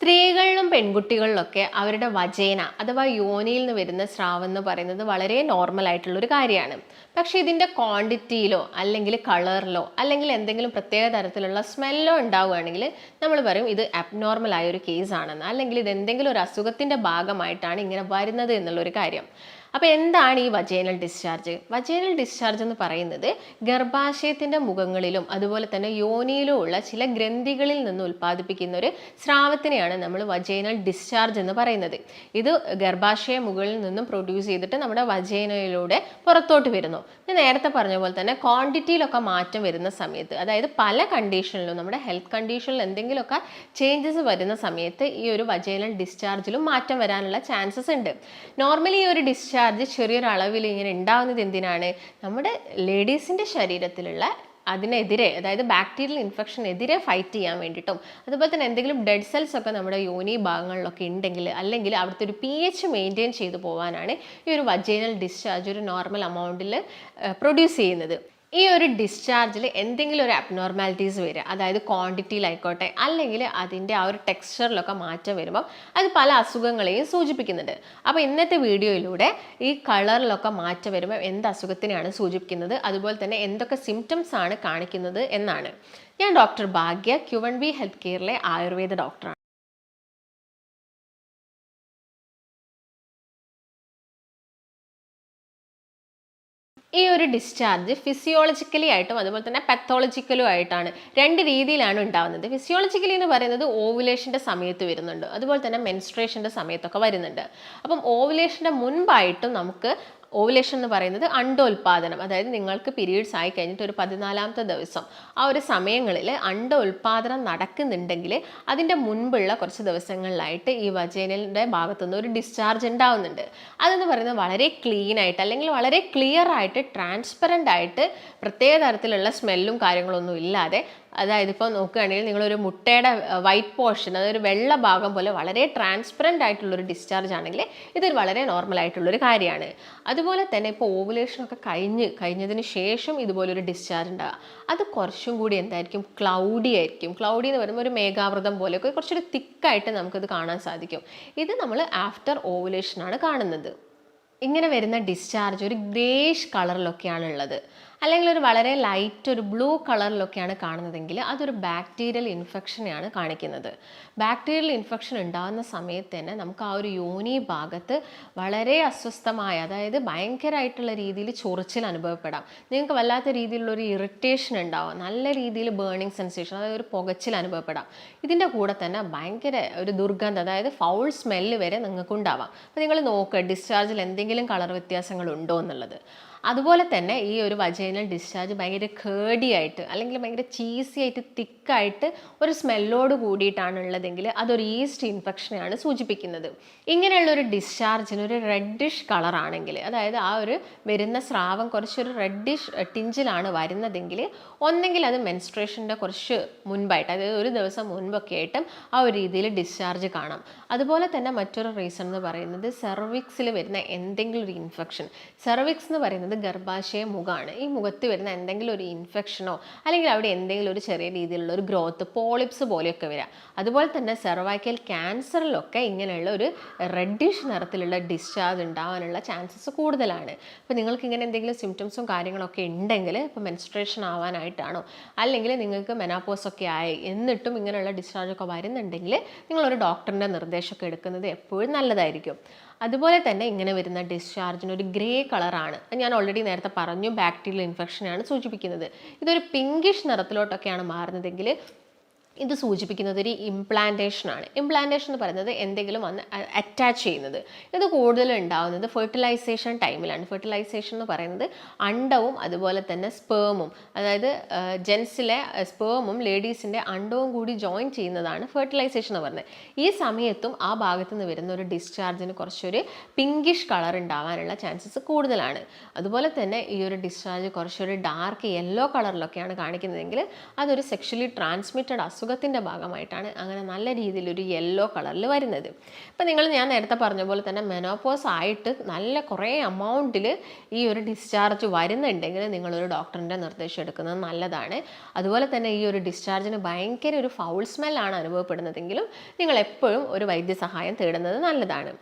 സ്ത്രീകളിലും പെൺകുട്ടികളിലൊക്കെ അവരുടെ വജേന അഥവാ യോനിയിൽ നിന്ന് വരുന്ന സ്രാവം എന്ന് പറയുന്നത് വളരെ നോർമൽ ആയിട്ടുള്ളൊരു കാര്യമാണ്. പക്ഷേ ഇതിൻ്റെ ക്വാണ്ടിറ്റിയിലോ അല്ലെങ്കിൽ കളറിലോ അല്ലെങ്കിൽ എന്തെങ്കിലും പ്രത്യേക തരത്തിലുള്ള സ്മെല്ലോ ഉണ്ടാവുകയാണെങ്കിൽ നമ്മൾ പറയും ഇത് അബ്നോർമൽ ആയ ഒരു കേസാണെന്ന്, അല്ലെങ്കിൽ ഇത് എന്തെങ്കിലും ഒരു അസുഖത്തിൻ്റെ ഭാഗമായിട്ടാണ് ഇങ്ങനെ വരുന്നത് എന്നുള്ളൊരു കാര്യം. അപ്പോൾ എന്താണ് ഈ വജൈനൽ ഡിസ്ചാർജ്? വജൈനൽ ഡിസ്ചാർജ് എന്ന് പറയുന്നത് ഗർഭാശയത്തിൻ്റെ മുഖങ്ങളിലും അതുപോലെ തന്നെ യോനിയിലും ഉള്ള ചില ഗ്രന്ഥികളിൽ നിന്ന് ഉൽപ്പാദിപ്പിക്കുന്ന ഒരു സ്രാവത്തിനെയാണ് നമ്മൾ വജൈനൽ ഡിസ്ചാർജ് എന്ന് പറയുന്നത്. ഇത് ഗർഭാശയ മുകളിൽ നിന്നും പ്രൊഡ്യൂസ് ചെയ്തിട്ട് നമ്മുടെ വജൈനയിലൂടെ പുറത്തോട്ട് വരുന്നു. ഞാൻ നേരത്തെ പറഞ്ഞ പോലെ തന്നെ ക്വാണ്ടിറ്റിയിലൊക്കെ മാറ്റം വരുന്ന സമയത്ത്, അതായത് പല കണ്ടീഷനിലും നമ്മുടെ ഹെൽത്ത് കണ്ടീഷനിൽ എന്തെങ്കിലുമൊക്കെ ചേഞ്ചസ് വരുന്ന സമയത്ത് ഈ ഒരു വജൈനൽ ഡിസ്ചാർജിലും മാറ്റം വരാനുള്ള ചാൻസസ് ഉണ്ട്. നോർമലി ഈ ഒരു ഡിസ്ചാർജ് ചെറിയൊരു അളവിൽ ഇങ്ങനെ ഉണ്ടാവുന്നത് എന്തിനാണ്? നമ്മുടെ ലേഡീസിൻ്റെ ശരീരത്തിലുള്ള അതിനെതിരെ, അതായത് ബാക്ടീരിയൽ ഇൻഫെക്ഷനെതിരെ ഫൈറ്റ് ചെയ്യാൻ വേണ്ടിയിട്ടും, അതുപോലെ തന്നെ എന്തെങ്കിലും ഡെഡ് സെൽസ് ഒക്കെ നമ്മുടെ യോനി ഭാഗങ്ങളിലൊക്കെ ഉണ്ടെങ്കിൽ അല്ലെങ്കിൽ അവിടുത്തെ ഒരു pH മെയിൻറ്റെയിൻ ചെയ്തു പോകാനാണ് ഈ ഒരു വജൈനൽ ഡിസ്ചാർജ് ഒരു നോർമൽ അമൗണ്ടിൽ പ്രൊഡ്യൂസ് ചെയ്യുന്നത്. ഈ ഒരു ഡിസ്ചാർജിൽ എന്തെങ്കിലും ഒരു അബ്നോർമാലിറ്റീസ് വരിക, അതായത് ക്വാണ്ടിറ്റിയിലായിക്കോട്ടെ അല്ലെങ്കിൽ അതിൻ്റെ ആ ഒരു ടെക്സ്ചറിലൊക്കെ മാറ്റം വരുമ്പോൾ അത് പല അസുഖങ്ങളെയും സൂചിപ്പിക്കുന്നുണ്ട്. അപ്പോൾ ഇന്നത്തെ വീഡിയോയിലൂടെ ഈ കളറിലൊക്കെ മാറ്റം വരുമ്പോൾ എന്ത് അസുഖത്തിനെയാണ് സൂചിപ്പിക്കുന്നത്, അതുപോലെ തന്നെ എന്തൊക്കെ സിംറ്റംസ് ആണ് കാണിക്കുന്നത് എന്നാണ്. ഞാൻ ഡോക്ടർ ഭാഗ്യ, Q1B ഹെൽത്ത് കെയറിലെ ആയുർവേദ ഡോക്ടറാണ്. ഈ ഒരു ഡിസ്ചാർജ് ഫിസിയോളജിക്കലി ആയിട്ടും അതുപോലെ തന്നെ പത്തോളജിക്കലും ആയിട്ടാണ്, രണ്ട് രീതിയിലാണ് ഉണ്ടാകുന്നത്. ഫിസിയോളജിക്കലി എന്ന് പറയുന്നത് ഓവുലേഷൻ്റെ സമയത്ത് വരുന്നുണ്ട്, അതുപോലെ തന്നെ മെൻസ്ട്രേഷൻ്റെ സമയത്തൊക്കെ വരുന്നുണ്ട്. അപ്പം ഓവുലേഷൻ്റെ മുൻപായിട്ടും നമുക്ക് ഓവുലേഷൻ എന്ന് പറയുന്നത് അണ്ടോൽപാദനം, അതായത് നിങ്ങൾക്ക് പീരീഡ്സ് ആയി കഴിഞ്ഞിട്ട് ഒരു 14ാമത്തെ ദിവസം ആ ഒരു സമയങ്ങളിൽ അണ്ടോൽപാദനം നടക്കുന്നുണ്ടെങ്കിൽ അതിൻ്റെ മുൻപുള്ള കുറച്ച് ദിവസങ്ങളിലായിട്ട് ഈ വജൈനലിൻ്റെ ഭാഗത്തുനിന്ന് ഒരു ഡിസ്ചാർജ് ഉണ്ടാവുന്നുണ്ട്. അതെന്ന് പറയുന്നത് വളരെ ക്ലീൻ ആയിട്ട് അല്ലെങ്കിൽ വളരെ ക്ലിയർ ആയിട്ട് ട്രാൻസ്പെറൻ്റ് ആയിട്ട് പ്രത്യേക തരത്തിലുള്ള സ്മെല്ലും കാര്യങ്ങളൊന്നും ഇല്ലാതെ, അതായത് ഇപ്പോൾ നോക്കുകയാണെങ്കിൽ നിങ്ങളൊരു മുട്ടയുടെ വൈറ്റ് പോർഷൻ, അതൊരു വെള്ള ഭാഗം പോലെ വളരെ ട്രാൻസ്പെറൻ്റ് ആയിട്ടുള്ളൊരു ഡിസ്ചാർജ് ആണെങ്കിൽ ഇതൊരു വളരെ നോർമൽ ആയിട്ടുള്ളൊരു കാര്യമാണ്. അതുപോലെ തന്നെ ഇപ്പോൾ ഓവുലേഷനൊക്കെ കഴിഞ്ഞതിന് ശേഷം ഇതുപോലൊരു ഡിസ്ചാർജ് ഉണ്ടാകുക, അത് കുറച്ചും കൂടി എന്തായിരിക്കും, ക്ലൗഡി ആയിരിക്കും. ക്ലൗഡി എന്ന് പറയുമ്പോൾ ഒരു മേഘാവൃതം പോലെയൊക്കെ കുറച്ചൊരു തിക്കായിട്ട് നമുക്കിത് കാണാൻ സാധിക്കും. ഇത് നമ്മൾ ആഫ്റ്റർ ഓവുലേഷനാണ് കാണുന്നത്. ഇങ്ങനെ വരുന്ന ഡിസ്ചാർജ് ഒരു ഗ്രേഷ് കളറിലൊക്കെയാണ് ഉള്ളത്, അല്ലെങ്കിൽ ഒരു വളരെ ലൈറ്റ് ഒരു ബ്ലൂ കളറിലൊക്കെയാണ് കാണുന്നതെങ്കിൽ അതൊരു ബാക്ടീരിയൽ ഇൻഫെക്ഷനെയാണ് കാണിക്കുന്നത്. ബാക്ടീരിയൽ ഇൻഫെക്ഷൻ ഉണ്ടാകുന്ന സമയത്ത് തന്നെ നമുക്ക് ആ ഒരു യോനി ഭാഗത്ത് വളരെ അസ്വസ്ഥമായ, അതായത് ഭയങ്കരമായിട്ടുള്ള രീതിയിൽ ചൊറിച്ചിൽ അനുഭവപ്പെടാം. നിങ്ങൾക്ക് വല്ലാത്ത രീതിയിലുള്ളൊരു ഇറിറ്റേഷൻ ഉണ്ടാവാം, നല്ല രീതിയിൽ ബേണിംഗ് സെൻസേഷൻ, അതായത് ഒരു പുകച്ചിൽ അനുഭവപ്പെടാം. ഇതിൻ്റെ കൂടെ തന്നെ ഭയങ്കര ഒരു ദുർഗന്ധം, അതായത് ഫൗൾ സ്മെല്ല് വരെ നിങ്ങൾക്ക് ഉണ്ടാവാം. അപ്പോൾ നിങ്ങൾ നോക്കുക ഡിസ്ചാർജിൽ എന്തെങ്കിലും കളർ വ്യത്യാസങ്ങൾ ഉണ്ടോ എന്നുള്ളത്. അതുപോലെ തന്നെ ഈ ഒരു വജൈനൽ ഡിസ്ചാർജ് ഭയങ്കര കേർഡി ആയിട്ട് അല്ലെങ്കിൽ ഭയങ്കര ചീസി ആയിട്ട് തിക്കായിട്ട് ഒരു സ്മെല്ലോട് കൂടിയിട്ടാണ് ഉള്ളതെങ്കിൽ അതൊരു ഈസ്റ്റ് ഇൻഫെക്ഷനെയാണ് സൂചിപ്പിക്കുന്നത്. ഇങ്ങനെയുള്ളൊരു ഡിസ്ചാർജിന് ഒരു റെഡിഷ് കളറാണെങ്കിൽ, അതായത് ആ ഒരു വരുന്ന സ്രാവം കുറച്ചൊരു റെഡിഷ് ടിഞ്ചിലാണ് വരുന്നതെങ്കിൽ ഒന്നെങ്കിൽ അത് മെൻസ്ട്രേഷൻ്റെ കുറച്ച് മുൻപായിട്ട്, അതായത് ഒരു ദിവസം മുൻപൊക്കെ ആയിട്ടും ആ ഒരു രീതിയിൽ ഡിസ്ചാർജ് കാണാം. അതുപോലെ തന്നെ മറ്റൊരു റീസൺ എന്ന് പറയുന്നത് സെർവിക്സിൽ വരുന്ന എന്തെങ്കിലും ഒരു ഇൻഫെക്ഷൻ. സെർവിക്സ് എന്ന് പറയുന്നത് ഗർഭാശയ മുഖമാണ്. ഈ മുഖത്ത് വരുന്ന എന്തെങ്കിലും ഒരു ഇൻഫെക്ഷനോ അല്ലെങ്കിൽ അവിടെ എന്തെങ്കിലും ഒരു ചെറിയ രീതിയിലുള്ള ഒരു ഗ്രോത്ത്, പോളിപ്സ് പോലെയൊക്കെ വരിക. അതുപോലെ തന്നെ സെർവൈക്കൽ ക്യാൻസറിലൊക്കെ ഇങ്ങനെയുള്ള ഒരു റെഡിഷ് നിറത്തിലുള്ള ഡിസ്ചാർജ് ഉണ്ടാകാനുള്ള ചാൻസസ് കൂടുതലാണ്. അപ്പോൾ നിങ്ങൾക്ക് ഇങ്ങനെ എന്തെങ്കിലും സിംറ്റംസും കാര്യങ്ങളൊക്കെ ഉണ്ടെങ്കിൽ, ഇപ്പോൾ മെൻസ്ട്രേഷൻ ആവാനായിട്ടാണോ അല്ലെങ്കിൽ നിങ്ങൾക്ക് മെനാപ്പോസൊക്കെ ആയി എന്നിട്ടും ഇങ്ങനെയുള്ള ഡിസ്ചാർജൊക്കെ വരുന്നുണ്ടെങ്കിൽ നിങ്ങളൊരു ഡോക്ടറിൻ്റെ നിർദ്ദേശമൊക്കെ എടുക്കുന്നത് എപ്പോഴും നല്ലതായിരിക്കും. അതുപോലെ തന്നെ ഇങ്ങനെ വരുന്ന ഡിസ്ചാർജിന് ഒരു ഗ്രേ കളറാണ്. ഞാൻ ഓൾറെഡി നേരത്തെ പറഞ്ഞു, ബാക്ടീരിയൽ ഇൻഫെക്ഷനെയാണ് സൂചിപ്പിക്കുന്നത്. ഇതൊരു പിങ്കിഷ് നിറത്തിലോട്ടൊക്കെയാണ് മാറുന്നതെങ്കിൽ ഇത് സൂചിപ്പിക്കുന്നത് ഒരു ഇംപ്ലാന്റേഷനാണ്. ഇംപ്ലാന്റേഷൻ എന്ന് പറയുന്നത് എന്തെങ്കിലും വന്ന് അറ്റാച്ച് ചെയ്യുന്നത്. ഇത് കൂടുതൽ ഉണ്ടാകുന്നത് ഫെർട്ടിലൈസേഷൻ ടൈമിലാണ്. ഫെർട്ടിലൈസേഷൻ എന്ന് പറയുന്നത് അണ്ടവും അതുപോലെ തന്നെ സ്പേമും, അതായത് ജെൻസിലെ സ്പേമും ലേഡീസിൻ്റെ അണ്ടവും കൂടി ജോയിൻ ചെയ്യുന്നതാണ് ഫെർട്ടിലൈസേഷൻ എന്ന് പറയുന്നത്. ഈ സമയത്തും ആ ഭാഗത്തു നിന്ന് വരുന്ന ഒരു ഡിസ്ചാർജിന് കുറച്ചൊരു പിങ്കിഷ് കളർ ഉണ്ടാകാനുള്ള ചാൻസസ് കൂടുതലാണ്. അതുപോലെ തന്നെ ഈ ഒരു ഡിസ്ചാർജ് കുറച്ചൊരു ഡാർക്ക് യെല്ലോ കളറിലൊക്കെയാണ് കാണിക്കുന്നതെങ്കിൽ അതൊരു സെക്ഷലി ട്രാൻസ്മിറ്റഡ് അസുഖം അസുഖത്തിൻ്റെ ഭാഗമായിട്ടാണ് അങ്ങനെ നല്ല രീതിയിലൊരു യെല്ലോ കളറിൽ വരുന്നത്. ഇപ്പം ഞാൻ നേരത്തെ പറഞ്ഞ പോലെ തന്നെ മെനോപോസ് ആയിട്ട് നല്ല കുറേ എമൗണ്ടിൽ ഈ ഒരു ഡിസ്ചാർജ് വരുന്നുണ്ടെങ്കിൽ നിങ്ങളൊരു ഡോക്ടറിൻ്റെ നിർദ്ദേശം എടുക്കുന്നത് നല്ലതാണ്. അതുപോലെ തന്നെ ഈ ഒരു ഡിസ്ചാർജിന് ഭയങ്കര ഒരു ഫൗൾ സ്മെല്ലാണ് അനുഭവപ്പെടുന്നതെങ്കിലും നിങ്ങൾ എപ്പോഴും ഒരു വൈദ്യസഹായം തേടുന്നത് നല്ലതാണ്.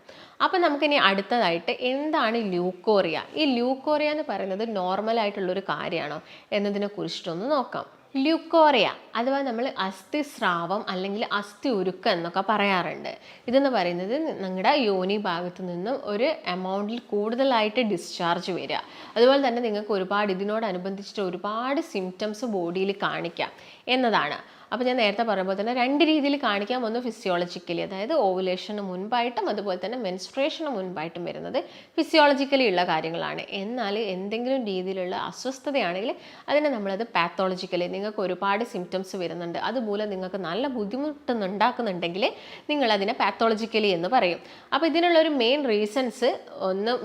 അപ്പം നമുക്കിനി അടുത്തതായിട്ട് എന്താണ് ലൂക്കോറിയ? ഈ ലൂക്കോറിയ എന്ന് പറയുന്നത് നോർമലായിട്ടുള്ളൊരു കാര്യമാണോ എന്നതിനെ കുറിച്ചിട്ടൊന്ന് നോക്കാം. ല്യൂക്കോറിയ അഥവാ നമ്മൾ അസ്ഥിസ്രാവം അല്ലെങ്കിൽ അസ്ഥി ഉരുക്കം എന്നൊക്കെ പറയാറുണ്ട്. ഇതെന്ന് പറയുന്നത് നിങ്ങളുടെ യോനി ഭാഗത്ത് നിന്നും ഒരു എമൗണ്ടിൽ കൂടുതലായിട്ട് ഡിസ്ചാർജ് വരിക. അതുപോലെ തന്നെ നിങ്ങൾക്ക് ഇതിനോടനുബന്ധിച്ചിട്ട് ഒരുപാട് സിംറ്റംസ് ബോഡിയിൽ കാണിക്കാം എന്നതാണ്. അപ്പോൾ ഞാൻ നേരത്തെ പറയുമ്പോൾ തന്നെ 2 രീതിയിൽ കാണിക്കാം. ഒന്ന് ഫിസിയോളജിക്കലി, അതായത് ഓവുലേഷന് മുൻപായിട്ടും അതുപോലെ തന്നെ മെൻസ്ട്രേഷന് മുൻപായിട്ടും വരുന്നത് ഫിസിയോളജിക്കലി ഉള്ള കാര്യങ്ങളാണ്. എന്നാൽ എന്തെങ്കിലും രീതിയിലുള്ള അസ്വസ്ഥതയാണെങ്കിൽ അതിനെ നമ്മളത് പാത്തോളജിക്കലി, നിങ്ങൾക്ക് ഒരുപാട് സിംറ്റംസ് വരുന്നുണ്ട്, അതുപോലെ നിങ്ങൾക്ക് നല്ല ബുദ്ധിമുട്ടുന്നുണ്ടാക്കുന്നുണ്ടെങ്കിൽ നിങ്ങളതിനെ പാത്തോളജിക്കലി എന്ന് പറയും. അപ്പോൾ ഇതിനുള്ളൊരു മെയിൻ റീസൺസ്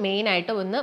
മെയിനായിട്ട് ഒന്ന്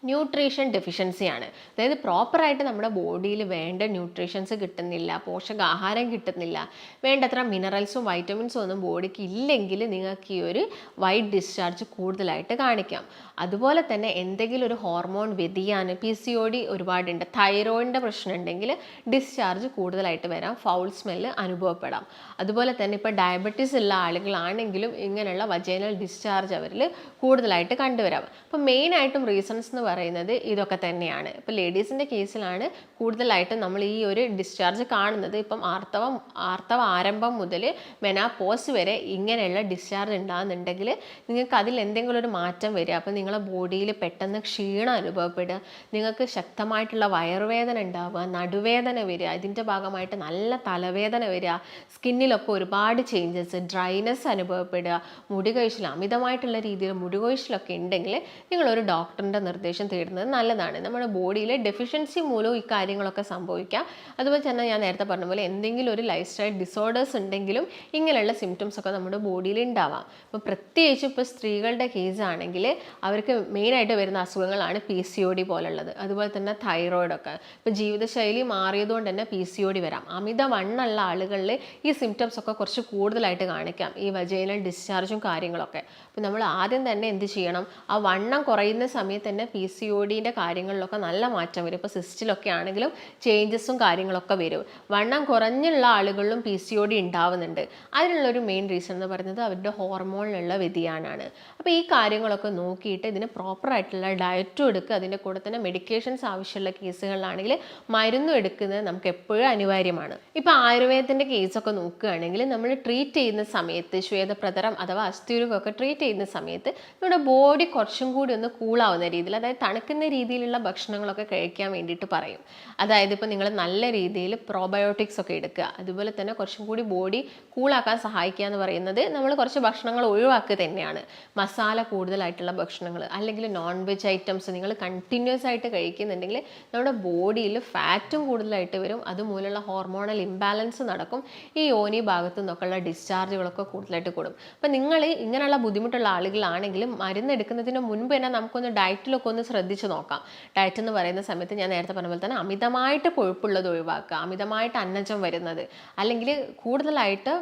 ന്യൂട്രീഷൻ ഡെഫിഷ്യൻസിയാണ്. അതായത് പ്രോപ്പറായിട്ട് നമ്മുടെ ബോഡിയിൽ വേണ്ട ന്യൂട്രീഷൻസ് കിട്ടുന്നില്ല, പോഷകാഹാരം കിട്ടുന്നില്ല, വേണ്ടത്ര മിനറൽസും വൈറ്റമിൻസും ഒന്നും ബോഡിക്ക് ഇല്ലെങ്കിൽ നിങ്ങൾക്ക് ഈ ഒരു വൈറ്റ് ഡിസ്ചാർജ് കൂടുതലായിട്ട് കാണിക്കാം. അതുപോലെ തന്നെ എന്തെങ്കിലും ഒരു ഹോർമോൺ വ്യതിയാനം, PCOD ഒരുപാടുണ്ട്, തൈറോയിഡിൻ്റെ പ്രശ്നം ഉണ്ടെങ്കിൽ ഡിസ്ചാർജ് കൂടുതലായിട്ട് വരാം, ഫൗൾ സ്മെല്ല് അനുഭവപ്പെടാം. അതുപോലെ തന്നെ ഇപ്പോൾ ഡയബറ്റീസ് ഉള്ള ആളുകളാണെങ്കിലും ഇങ്ങനെയുള്ള വജൈനൽ ഡിസ്ചാർജ് അവരിൽ കൂടുതലായിട്ട് കണ്ടുവരാം. അപ്പോൾ മെയിനായിട്ടും റീസൺസ് എന്ന് പറയുന്നത് ഇതൊക്കെ തന്നെയാണ്. ഇപ്പോൾ ലേഡീസിൻ്റെ കേസിലാണ് കൂടുതലായിട്ടും നമ്മൾ ഈ ഒരു ഡിസ്ചാർജ് കാണുന്നത്. ഇപ്പം ആർത്തവ ആരംഭം മുതൽ മെനോപോസ് വരെ ഇങ്ങനെയുള്ള ഡിസ്ചാർജ് ഉണ്ടാകുന്നുണ്ടെങ്കിൽ നിങ്ങൾക്ക് അതിൽ എന്തെങ്കിലും ഒരു മാറ്റം വരിക, അപ്പോൾ നിങ്ങളുടെ ബോഡിയിൽ പെട്ടെന്ന് ക്ഷീണം അനുഭവപ്പെടുക, നിങ്ങൾക്ക് ശക്തമായിട്ടുള്ള വയറുവേദന ഉണ്ടാവുക, നടുവേദന വരിക, ഇതിൻ്റെ ഭാഗമായിട്ട് നല്ല തലവേദന വരിക, സ്കിന്നിലൊക്കെ ഒരുപാട് ചേഞ്ചസ്, ഡ്രൈനെസ് അനുഭവപ്പെടുക, മുടികൊഴിച്ചിൽ, അമിതമായിട്ടുള്ള രീതിയിൽ മുടികൊഴിച്ചിലൊക്കെ ഉണ്ടെങ്കിൽ നിങ്ങളൊരു ഡോക്ടറിൻ്റെ നിർദ്ദേശം തേടുന്നത് നല്ലതാണ്. നമ്മുടെ ബോഡിയിലെ ഡെഫിഷ്യൻസി മൂലവും ഈ കാര്യങ്ങളൊക്കെ സംഭവിക്കാം. അതുപോലെ തന്നെ ഞാൻ നേരത്തെ പറഞ്ഞ പോലെ എന്തെങ്കിലും ഒരു ലൈഫ് സ്റ്റൈൽ ഡിസോർഡേഴ്സ് ഉണ്ടെങ്കിലും ഇങ്ങനെയുള്ള സിംറ്റംസ് ഒക്കെ നമ്മുടെ ബോഡിയിൽ ഉണ്ടാവാം. ഇപ്പോൾ പ്രത്യേകിച്ച് ഇപ്പോൾ സ്ത്രീകളുടെ കേസ് ആണെങ്കിൽ അവർക്ക് മെയിനായിട്ട് വരുന്ന അസുഖങ്ങളാണ് PCOD പോലുള്ളത്, അതുപോലെ തന്നെ തൈറോയിഡൊക്കെ. ഇപ്പോൾ ജീവിതശൈലി മാറിയതുകൊണ്ട് തന്നെ PCOD വരാം. അമിതവണ്ണമുള്ള ആളുകളിൽ ഈ സിംറ്റംസ് ഒക്കെ കുറച്ച് കൂടുതലായിട്ട് കാണിക്കാം, ഈ വജൈനൽ ഡിസ്ചാർജും കാര്യങ്ങളൊക്കെ. അപ്പോൾ നമ്മൾ ആദ്യം തന്നെ എന്ത് ചെയ്യണം, ആ വണ്ണം കുറയുന്ന സമയത്ത് തന്നെ PCODൻ്റെ കാര്യങ്ങളിലൊക്കെ നല്ല മാറ്റം വരും. ഇപ്പോൾ സിസ്റ്റിലൊക്കെ ആണെങ്കിലും ചേഞ്ചസും കാര്യങ്ങളൊക്കെ വരും. വണ്ണം കുറഞ്ഞുള്ള ആളുകളിലും PCOD ഉണ്ടാവുന്നുണ്ട്. അതിനുള്ളൊരു മെയിൻ റീസൺ എന്ന് പറയുന്നത് അവരുടെ ഹോർമോണിലുള്ള വ്യതിയാനമാണ്. അപ്പോൾ ഈ കാര്യങ്ങളൊക്കെ നോക്കിയിട്ട് ഇതിന് പ്രോപ്പറായിട്ടുള്ള ഡയറ്റും എടുക്കുക, അതിൻ്റെ കൂടെ തന്നെ മെഡിക്കേഷൻസ് ആവശ്യമുള്ള കേസുകളിലാണെങ്കിൽ മരുന്നും എടുക്കുന്നത് നമുക്ക് എപ്പോഴും അനിവാര്യമാണ്. ഇപ്പോൾ ആയുർവേദത്തിൻ്റെ കേസൊക്കെ നോക്കുകയാണെങ്കിൽ നമ്മൾ ട്രീറ്റ് ചെയ്യുന്ന സമയത്ത് ശ്വേതപ്രതരം അഥവാ അസ്ഥിയുരുകൊക്കെ ട്രീറ്റ് ചെയ്യുന്ന സമയത്ത് നമ്മുടെ ബോഡി കുറച്ചും കൂടി ഒന്ന് കൂളാവുന്ന രീതിയിൽ, അതായത് തണുക്കുന്ന രീതിയിലുള്ള ഭക്ഷണങ്ങളൊക്കെ കഴിക്കാൻ വേണ്ടിയിട്ട് പറയും. അതായത് ഇപ്പോൾ നിങ്ങൾ നല്ല രീതിയിൽ പ്രോബയോട്ടിക്സ് ഒക്കെ എടുക്കുക, അതുപോലെ തന്നെ കുറച്ചും കൂടി ബോഡി കൂളാക്കാൻ സഹായിക്കുക എന്ന് പറയുന്നത് നമ്മൾ കുറച്ച് ഭക്ഷണങ്ങൾ ഒഴിവാക്കുക തന്നെയാണ്. മസാല കൂടുതലായിട്ടുള്ള ഭക്ഷണങ്ങൾ അല്ലെങ്കിൽ നോൺ വെജ് ഐറ്റംസ് നിങ്ങൾ കണ്ടിന്യൂസ് ആയിട്ട് കഴിക്കുന്നുണ്ടെങ്കിൽ നമ്മുടെ ബോഡിയിൽ ഫാറ്റും കൂടുതലായിട്ട് വരും, അതുമൂലമുള്ള ഹോർമോണൽ ഇംബാലൻസ് നടക്കും, ഈ യോനി ഭാഗത്തു നിന്നൊക്കെയുള്ള ഡിസ്ചാർജുകളൊക്കെ കൂടുതലായിട്ട് കൂടും. അപ്പം നിങ്ങൾ ഇങ്ങനെയുള്ള ബുദ്ധിമുട്ടുള്ള ആളുകളാണെങ്കിലും മരുന്നെടുക്കുന്നതിന് മുൻപ് തന്നെ നമുക്കൊന്ന് ഡയറ്റിലൊക്കെ ഒന്ന് ശ്രദ്ധിച്ച് നോക്കാം. ഡയറ്റ് എന്ന് പറയുന്ന സമയത്ത് ഞാൻ നേരത്തെ പറഞ്ഞ പോലെ തന്നെ അമിതമായിട്ട് കൊഴുപ്പുള്ളത് ഒഴിവാക്കുക, അമിതമായിട്ട് അന്നജം വരുന്നത്, അല്ലെങ്കിൽ കൂടുതലായിട്ട്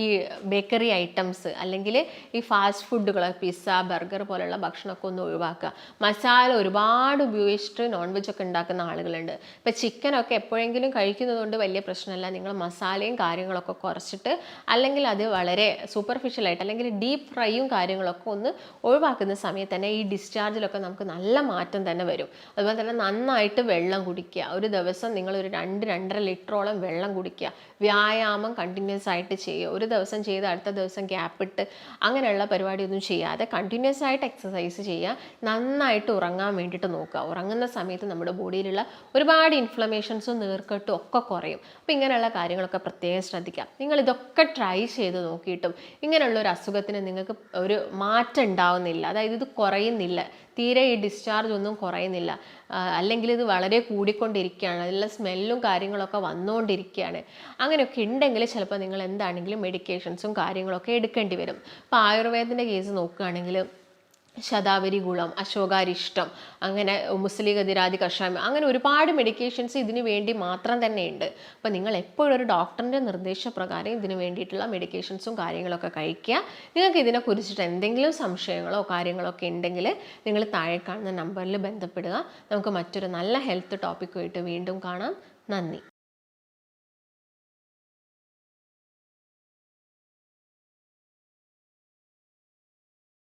ഈ ബേക്കറി ഐറ്റംസ് അല്ലെങ്കിൽ ഈ ഫാസ്റ്റ് ഫുഡുകൾ, പിസ്സ, ബർഗർ പോലുള്ള ഭക്ഷണമൊക്കെ ഒന്ന് ഒഴിവാക്കുക. മസാല ഒരുപാട് ഉപയോഗിച്ചിട്ട് നോൺ വെജ് ഒക്കെ ഉണ്ടാക്കുന്ന ആളുകളുണ്ട്. ഇപ്പോൾ ചിക്കനൊക്കെ എപ്പോഴെങ്കിലും കഴിക്കുന്നതുകൊണ്ട് വലിയ പ്രശ്നമല്ല, നിങ്ങൾ മസാലയും കാര്യങ്ങളൊക്കെ കുറച്ചിട്ട് അല്ലെങ്കിൽ അത് വളരെ സൂപ്പർഫിഷ്യലായിട്ട് അല്ലെങ്കിൽ ഡീപ്പ് ഫ്രൈയും കാര്യങ്ങളൊക്കെ ഒന്ന് ഒഴിവാക്കുന്ന സമയത്ത് തന്നെ ഈ ഡിസ്ചാർജിലൊക്കെ നമുക്ക് നല്ല മാറ്റം തന്നെ വരും. അതുപോലെ തന്നെ നന്നായിട്ട് വെള്ളം കുടിക്കുക. ഒരു ദിവസം നിങ്ങൾ ഒരു 2-2.5 ലിറ്ററോളം വെള്ളം കുടിക്കുക. വ്യായാമം കണ്ടിന്യൂസ് ആയിട്ട് ചെയ്യുക. ഒരു ദിവസം ചെയ്ത് അടുത്ത ദിവസം ഗ്യാപ്പിട്ട് അങ്ങനെയുള്ള പരിപാടിയൊന്നും ചെയ്യാതെ കണ്ടിന്യൂസ് ആയിട്ട് എക്സസൈസ് ചെയ്യുക. നന്നായിട്ട് ഉറങ്ങാൻ വേണ്ടിയിട്ട് നോക്കുക. ഉറങ്ങുന്ന സമയത്ത് നമ്മുടെ ബോഡിയിലുള്ള ഒരുപാട് ഇൻഫ്ലമേഷൻസും നീർക്കെട്ടും ഒക്കെ കുറയും. അപ്പോൾ ഇങ്ങനെയുള്ള കാര്യങ്ങളൊക്കെ പ്രത്യേകം ശ്രദ്ധിക്കുക. നിങ്ങൾ ഇതൊക്കെ ട്രൈ ചെയ്ത് നോക്കിയിട്ടും ഇങ്ങനെയുള്ള ഒരു അസുഖത്തിന് നിങ്ങൾക്ക് ഒരു മാറ്റം ഉണ്ടാവുന്നില്ല, അതായത് ഇത് കുറയുന്നില്ല, തീരെ ഈ ഡിസ്ചാർജ് ഒന്നും കുറയുന്നില്ല, അല്ലെങ്കിൽ ഇത് വളരെ കൂടിക്കൊണ്ടിരിക്കുകയാണ്, അതിലുള്ള സ്മെല്ലും കാര്യങ്ങളൊക്കെ വന്നുകൊണ്ടിരിക്കുകയാണ്, അങ്ങനെയൊക്കെ ഉണ്ടെങ്കിൽ ചിലപ്പോൾ നിങ്ങൾ എന്താണെങ്കിലും മെഡിക്കേഷൻസും കാര്യങ്ങളൊക്കെ എടുക്കേണ്ടി വരും. ഇപ്പോൾ ആയുർവേദത്തിൻ്റെ കേസ് നോക്കുകയാണെങ്കിൽ ശതാവരി ഗുളം, അശോകാരിഷ്ടം, അങ്ങനെ മുസ്ലിഗതിരാതി കഷായം, അങ്ങനെ ഒരുപാട് മെഡിക്കേഷൻസ് ഇതിനു വേണ്ടി മാത്രം തന്നെയുണ്ട്. അപ്പോൾ നിങ്ങൾ എപ്പോഴും ഒരു ഡോക്ടറിൻ്റെ നിർദ്ദേശപ്രകാരം ഇതിന് വേണ്ടിയിട്ടുള്ള മെഡിക്കേഷൻസും കാര്യങ്ങളൊക്കെ കഴിക്കുക. നിങ്ങൾക്ക് ഇതിനെക്കുറിച്ചിട്ട് എന്തെങ്കിലും സംശയങ്ങളോ കാര്യങ്ങളോ ഒക്കെ ഉണ്ടെങ്കിൽ നിങ്ങൾ താഴെ കാണുന്ന നമ്പറിൽ ബന്ധപ്പെടുക. നമുക്ക് മറ്റൊരു നല്ല ഹെൽത്ത് ടോപ്പിക്കുമായിട്ട് വീണ്ടും കാണാം. നന്ദി.